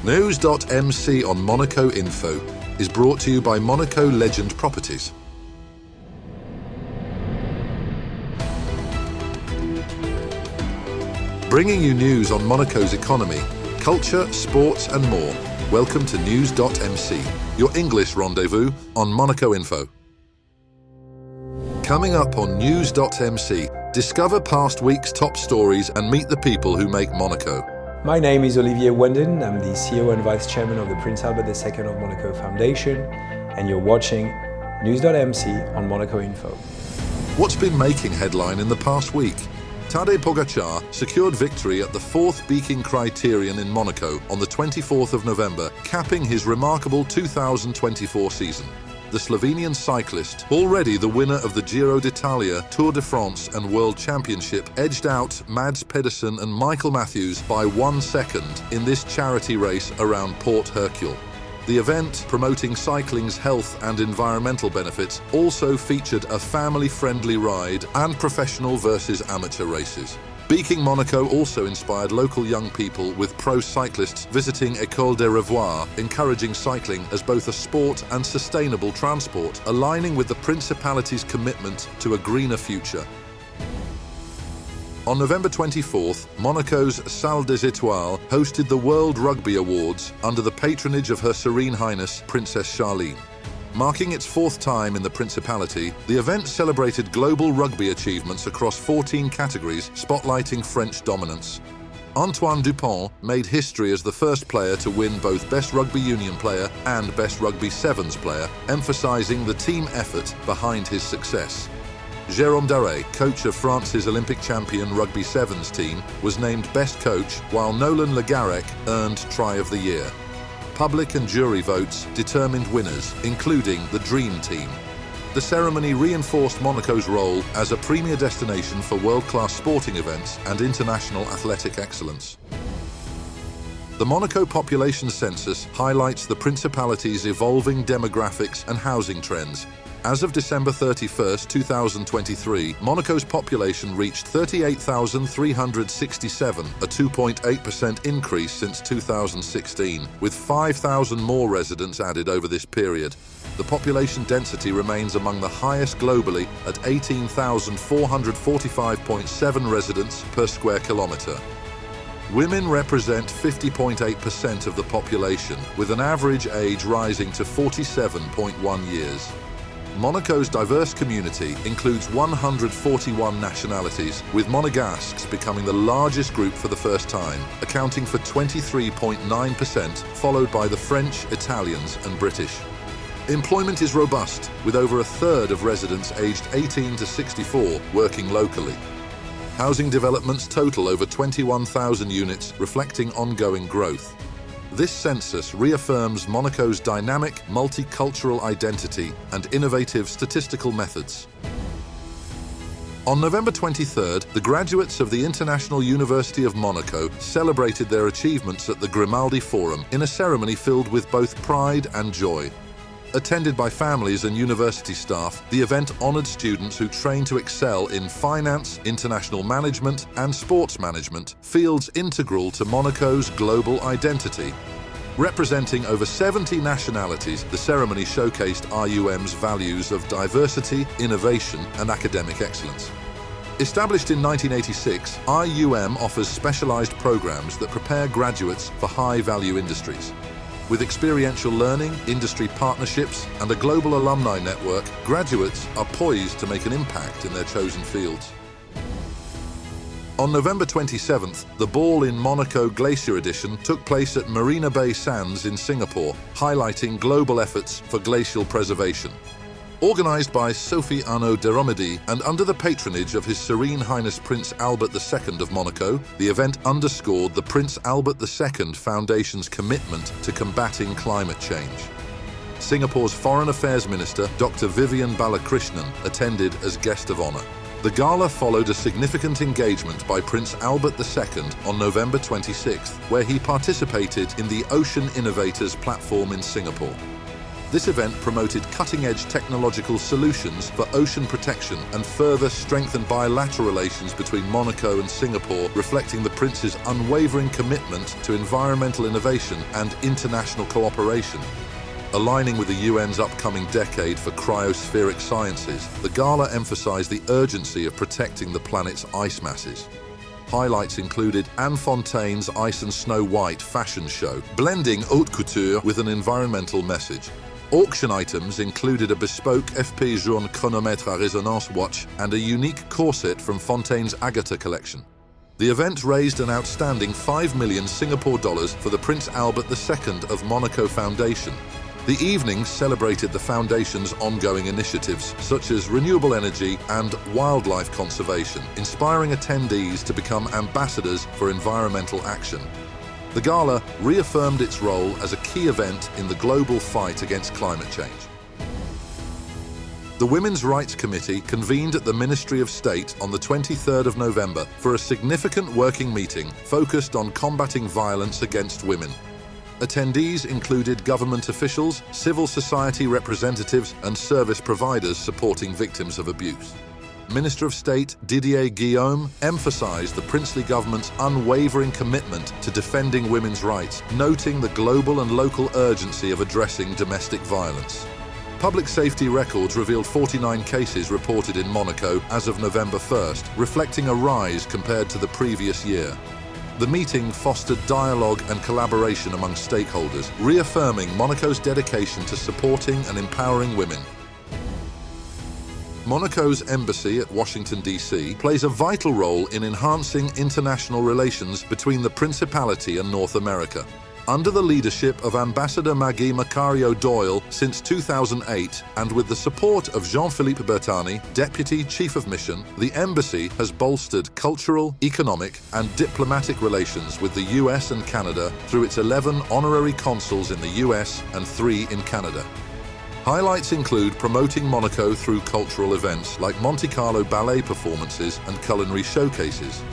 NEWS.MC on Monaco Info is brought to you by Monaco Legend Properties. Bringing you news on Monaco's economy, culture, sports and more. Welcome to NEWS.MC, your English rendezvous on Monaco Info. Coming up on NEWS.MC, discover past week's top stories and meet the people who make Monaco. My name is Olivier Wenden. I'm the CEO and Vice Chairman of the Prince Albert II of Monaco Foundation, and you're watching NEWS.MC on Monaco Info. What's been making headline in the past week? Tadej Pogačar secured victory at the 4th Beking Criterion in Monaco on the 24th of November, capping his remarkable 2024 season. The Slovenian cyclist, already the winner of the Giro d'Italia, Tour de France and World Championship, edged out Mads Pedersen and Michael Matthews by 1 second in this charity race around Port Hercule. The event, promoting cycling's health and environmental benefits, also featured a family-friendly ride and professional versus amateur races. Beking Monaco also inspired local young people with pro cyclists visiting École des Revoirs, encouraging cycling as both a sport and sustainable transport, aligning with the Principality's commitment to a greener future. On November 24th, Monaco's Salle des Étoiles hosted the World Rugby Awards under the patronage of Her Serene Highness Princess Charlene. Marking its 4th time in the Principality, the event celebrated global rugby achievements across 14 categories, spotlighting French dominance. Antoine Dupont made history as the first player to win both Best Rugby Union Player and Best Rugby Sevens Player, emphasizing the team effort behind his success. Jérôme Daré, coach of France's Olympic champion Rugby Sevens team, was named Best Coach, while Nolan Le Garrec earned Try of the Year. Public and jury votes determined winners, including the Dream Team. The ceremony reinforced Monaco's role as a premier destination for world-class sporting events and international athletic excellence. The Monaco population census highlights the Principality's evolving demographics and housing trends. As of December 31st, 2023, Monaco's population reached 38,367, a 2.8% increase since 2016, with 5,000 more residents added over this period. The population density remains among the highest globally at 18,445.7 residents per square kilometre. Women represent 50.8% of the population, with an average age rising to 47.1 years. Monaco's diverse community includes 141 nationalities, with Monegasques becoming the largest group for the first time, accounting for 23.9%, followed by the French, Italians and British. Employment is robust, with over a third of residents aged 18 to 64 working locally. Housing developments total over 21,000 units, reflecting ongoing growth. This census reaffirms Monaco's dynamic, multicultural identity and innovative statistical methods. On November 23rd, the graduates of the International University of Monaco celebrated their achievements at the Grimaldi Forum in a ceremony filled with both pride and joy. Attended by families and university staff, the event honored students who train to excel in finance, international management, and sports management, fields integral to Monaco's global identity. Representing over 70 nationalities, the ceremony showcased RUM's values of diversity, innovation, and academic excellence. Established in 1986, RUM offers specialized programs that prepare graduates for high-value industries. With experiential learning, industry partnerships, and a global alumni network, graduates are poised to make an impact in their chosen fields. On November 27th, the Ball in Monaco Glacier Edition took place at Marina Bay Sands in Singapore, highlighting global efforts for glacial preservation. Organised by Sophie Arnaud de Romedy and under the patronage of His Serene Highness Prince Albert II of Monaco, the event underscored the Prince Albert II Foundation's commitment to combating climate change. Singapore's Foreign Affairs Minister, Dr. Vivian Balakrishnan, attended as guest of honour. The gala followed a significant engagement by Prince Albert II on November 26th, where he participated in the Ocean Innovators Platform in Singapore. This event promoted cutting-edge technological solutions for ocean protection and further strengthened bilateral relations between Monaco and Singapore, reflecting the Prince's unwavering commitment to environmental innovation and international cooperation. Aligning with the UN's upcoming decade for cryospheric sciences, the gala emphasized the urgency of protecting the planet's ice masses. Highlights included Anne Fontaine's Ice and Snow White fashion show, blending haute couture with an environmental message. Auction items included a bespoke FP Journe chronomètre à résonance watch and a unique corset from Fontaine's Agata collection. The event raised an outstanding 5 million Singapore dollars for the Prince Albert II of Monaco Foundation. The evening celebrated the Foundation's ongoing initiatives, such as renewable energy and wildlife conservation, inspiring attendees to become ambassadors for environmental action. The gala reaffirmed its role as a key event in the global fight against climate change. The Women's Rights Committee convened at the Ministry of State on the 23rd of November for a significant working meeting focused on combating violence against women. Attendees included government officials, civil society representatives, and service providers supporting victims of abuse. Minister of State Didier Guillaume emphasized the princely government's unwavering commitment to defending women's rights, noting the global and local urgency of addressing domestic violence. Public safety records revealed 49 cases reported in Monaco as of November 1st, reflecting a rise compared to the previous year. The meeting fostered dialogue and collaboration among stakeholders, reaffirming Monaco's dedication to supporting and empowering women. Monaco's embassy at Washington, D.C. plays a vital role in enhancing international relations between the Principality and North America. Under the leadership of Ambassador Maggie Macario Doyle since 2008, and with the support of Jean-Philippe Bertani, Deputy Chief of Mission, the embassy has bolstered cultural, economic, and diplomatic relations with the US and Canada through its 11 honorary consuls in the US and 3 in Canada. Highlights include promoting Monaco through cultural events like Monte-Carlo ballet performances and culinary showcases,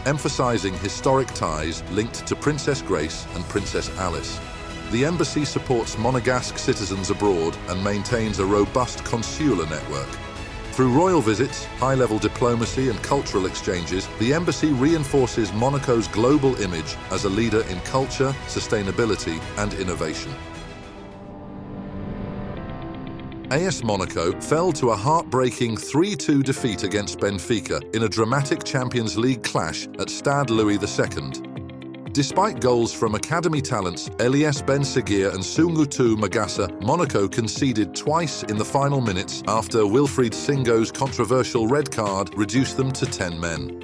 emphasizing historic ties linked to Princess Grace and Princess Alice. The embassy supports Monegasque citizens abroad and maintains a robust consular network. Through royal visits, high-level diplomacy and cultural exchanges, the embassy reinforces Monaco's global image as a leader in culture, sustainability, and innovation. AS Monaco fell to a heartbreaking 3-2 defeat against Benfica in a dramatic Champions League clash at Stade Louis II. Despite goals from academy talents Elias Ben Seguir and Sungutu Magassa, Monaco conceded twice in the final minutes after Wilfried Singo's controversial red card reduced them to 10 men.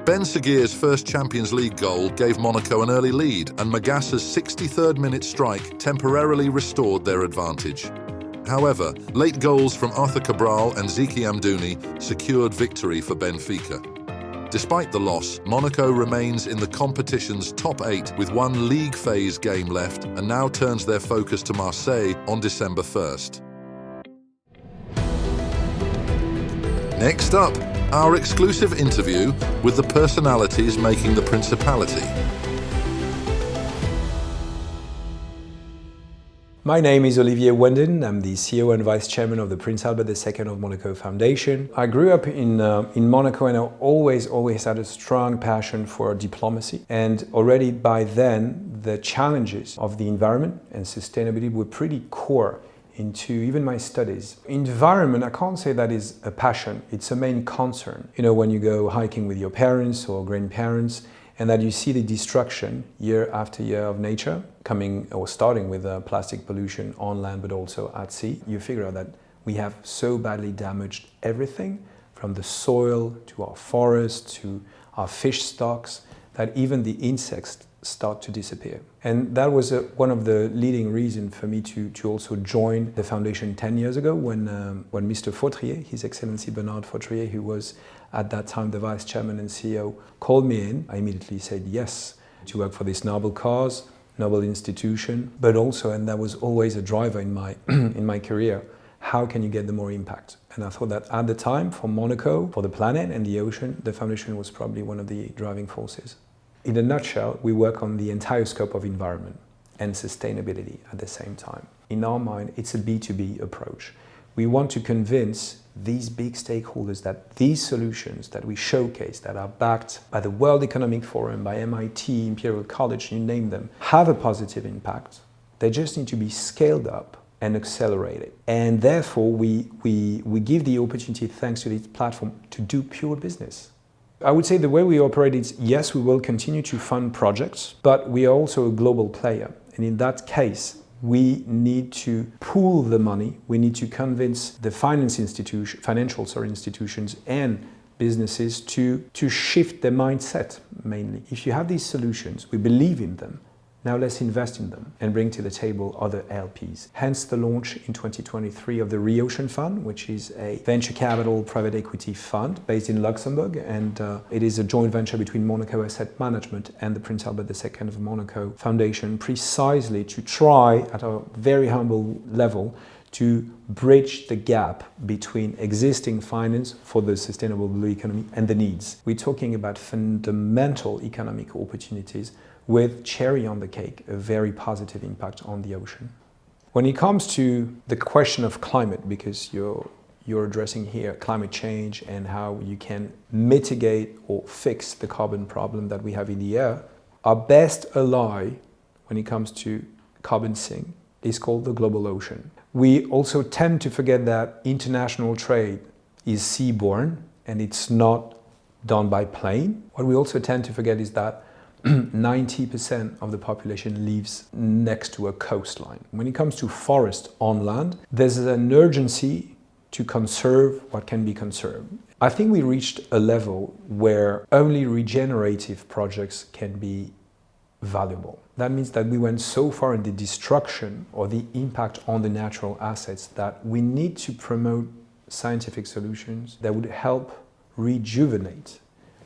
Ben Seguir's first Champions League goal gave Monaco an early lead, and Magassa's 63rd minute strike temporarily restored their advantage. However, late goals from Arthur Cabral and Ziki Amdouni secured victory for Benfica. Despite the loss, Monaco remains in the competition's top 8 with one league phase game left and now turns their focus to Marseille on December 1st. Next up, our exclusive interview with the personalities making the Principality. My name is Olivier Wenden. I'm the CEO and Vice Chairman of the Prince Albert II of Monaco Foundation. I grew up in Monaco, and I always had a strong passion for diplomacy. And already by then, the challenges of the environment and sustainability were pretty core into even my studies. Environment, I can't say that is a passion, it's a main concern. You know, when you go hiking with your parents or grandparents, and that you see the destruction year after year of nature, coming or starting with plastic pollution on land but also at sea, you figure out that we have so badly damaged everything, from the soil to our forests to our fish stocks, that even the insects start to disappear. And that was one of the leading reasons for me to also join the foundation 10 years ago when Mr. Fautrier, His Excellency Bernard Fautrier, who was at that time the Vice Chairman and CEO, called me in. I immediately said yes to work for this noble cause, noble institution, but also, and that was always a driver in my career, how can you get the more impact? And I thought that at the time, for Monaco, for the planet and the ocean, the foundation was probably one of the driving forces. In a nutshell, we work on the entire scope of environment. and sustainability at the same time. In our mind, it's a B2B approach. We want to convince these big stakeholders that these solutions that we showcase, that are backed by the World Economic Forum, by MIT, Imperial College, you name them, have a positive impact. They just need to be scaled up and accelerated. And therefore, we give the opportunity, thanks to this platform, to do pure business. I would say the way we operate is, yes, we will continue to fund projects, but we are also a global player. And in that case, we need to pool the money. We need to convince the financial institutions and businesses to shift their mindset, mainly. If you have these solutions, we believe in them. Now let's invest in them and bring to the table other LPs. Hence the launch in 2023 of the Ocean Fund, which is a venture capital private equity fund based in Luxembourg, and it is a joint venture between Monaco Asset Management and the Prince Albert II of Monaco Foundation, precisely to try, at a very humble level, to bridge the gap between existing finance for the sustainable blue economy and the needs. We're talking about fundamental economic opportunities with cherry on the cake, a very positive impact on the ocean. When it comes to the question of climate, because you're addressing here climate change and how you can mitigate or fix the carbon problem that we have in the air, our best ally when it comes to carbon sink is called the global ocean. We also tend to forget that international trade is seaborne and it's not done by plane. What we also tend to forget is that 90% of the population lives next to a coastline. When it comes to forest on land, there's an urgency to conserve what can be conserved. I think we reached a level where only regenerative projects can be valuable. That means that we went so far in the destruction or the impact on the natural assets that we need to promote scientific solutions that would help rejuvenate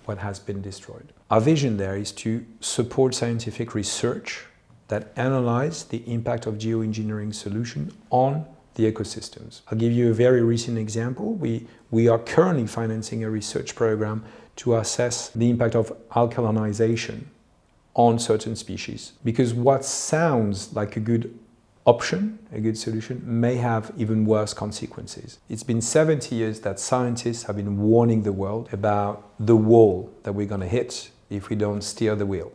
what has been destroyed. Our vision there is to support scientific research that analyze the impact of geoengineering solutions on the ecosystems. I'll give you a very recent example. We are currently financing a research program to assess the impact of alkalinization on certain species. Because what sounds like a good option, a good solution, may have even worse consequences. It's been 70 years that scientists have been warning the world about the wall that we're going to hit if we don't steer the wheel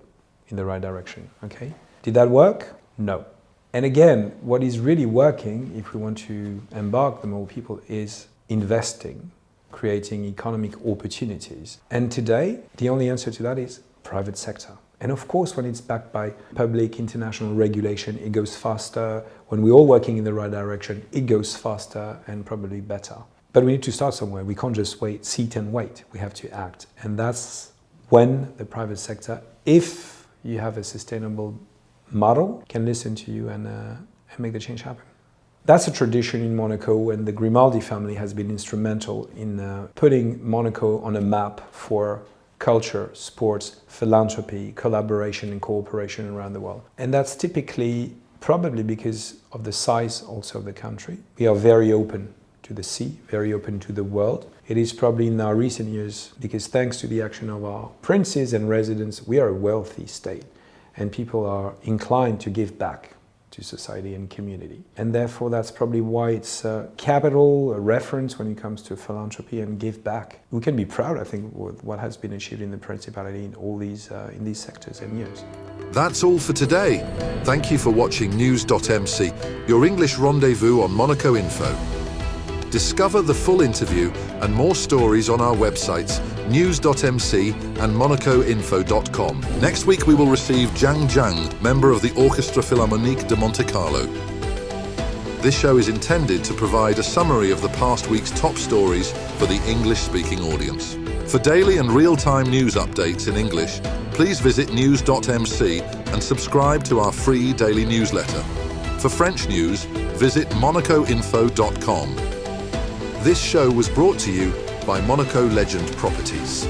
in the right direction. Okay? Did that work? No. And again, what is really working, if we want to embark the more people, is investing, creating economic opportunities. And today, the only answer to that is private sector. And of course, when it's backed by public international regulation, it goes faster. When we're all working in the right direction, it goes faster and probably better. But we need to start somewhere. We can't just sit and wait. We have to act. And that's when the private sector, if you have a sustainable model, can listen to you and make the change happen. That's a tradition in Monaco, and the Grimaldi family has been instrumental in putting Monaco on a map for culture, sports, philanthropy, collaboration and cooperation around the world. And that's typically probably because of the size also of the country. We are very open to the sea, very open to the world. It is probably in our recent years, because thanks to the action of our princes and residents, we are a wealthy state, and people are inclined to give back to society and community. And therefore, that's probably why it's a capital, a reference when it comes to philanthropy and give back. We can be proud, I think, with what has been achieved in the Principality in all these sectors and years. That's all for today. Thank you for watching NEWS.MC, your English rendezvous on Monaco Info. Discover the full interview and more stories on our websites, NEWS.MC and MonacoInfo.com. Next week we will receive Zhang Zhang, member of the Orchestra Philharmonique de Monte-Carlo. This show is intended to provide a summary of the past week's top stories for the English-speaking audience. For daily and real-time news updates in English, please visit NEWS.MC and subscribe to our free daily newsletter. For French news, visit MonacoInfo.com. This show was brought to you by Monaco Legend Properties.